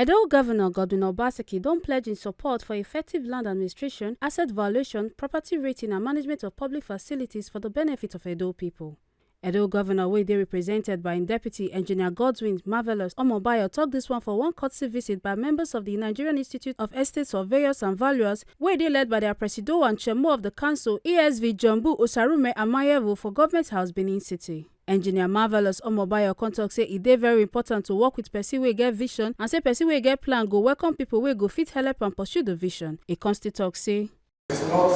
Edo Governor Godwin Obaseki don pledge in support for effective land administration, asset valuation, property rating and management of public facilities for the benefit of Edo people. Edo Governor wey dey represented by im deputy Engineer Godwin Marvelous Omobayo tok dis one for one courtesy visit by members of the Nigerian Institute of Estate Surveyors and Valuers wey dey led by their Presido and Chairman of the Council NIESV Jumbu Osarume Amayevu for Government House, Benin City. Engineer Marvelous Omobayo come tok say e dey very important to work with person wey get vision and say person wey get plan go welcome people wey go fit help and pursue the vision. E come still tok say it's not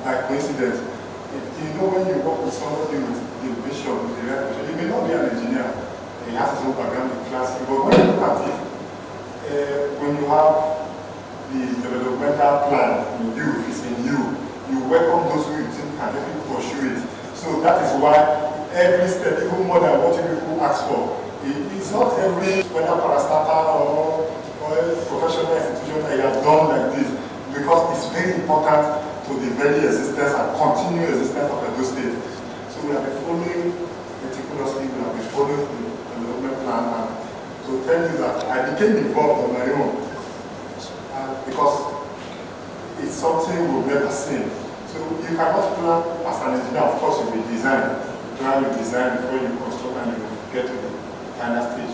by coincidence. You know, when you work with somebody with the vision, with the right vision, he may not be an engineer, he has his own background in class, but when you look at it, when you have the developmental plan in you, if it's in you, you welcome those who you think can help you pursue it. So that is why every step, even more than what people ask for, it's not every, whether parastatal or a professional institution that you have done like this, because it's very important to the very existence and continued existence of Edo State. So we have been following meticulously, we have been following the development plan, and to tell you that I became involved on my own because it's something we've never seen. So you cannot plan as an engineer, of course you will design. Plan you design before you construct and you get to the final stage.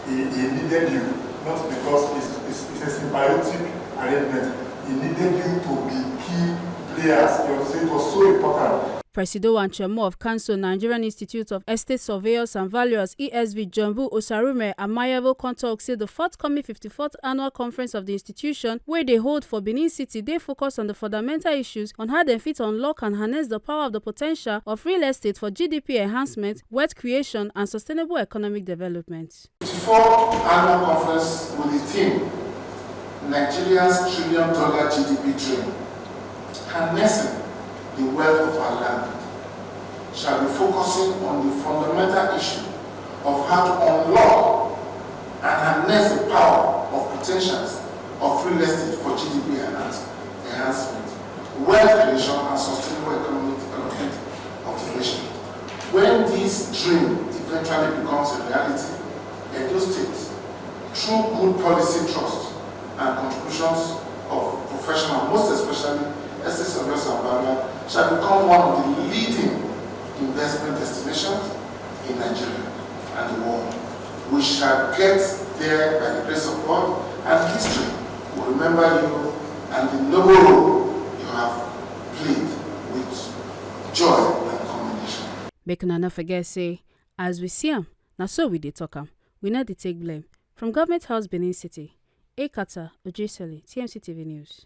He needed you, not because it's a symbiotic arrangement. He needed you to be key players. It was so important. Presido and Chairman of Council Nigerian Institute of Estate Surveyors and Valuers NIESV Jumbu Osarume Amayevu come tok say the forthcoming 54th annual conference of the institution wey dey hold for Benin City dey focus on the fundamental issues on how dem fit unlock and harness the power of the potential of real estate for GDP enhancement, wealth creation and sustainable economic development. 54th annual conference with the theme Nigeria's $1 trillion GDP dream, harnessing the wealth of our land, shall be focusing on the fundamental issue of how to unlock and harness the power of potentials of real estate for GDP enhancement, wealth creation and sustainable economic development of the nation. When this dream eventually becomes a reality, Edo State, through good policy trust and contributions of professionals, most especially estate surveyors and valuers, shall become one of the leading investment destinations in Nigeria and the world. We shall get there by the grace of God, and history will remember you and the noble role you have played with joy and commendation. Make una no forget say, as we see am, na so we dey talk am. We no dey take blame. From Government House, Benin City, Ekata Ojesele, TMC TV News.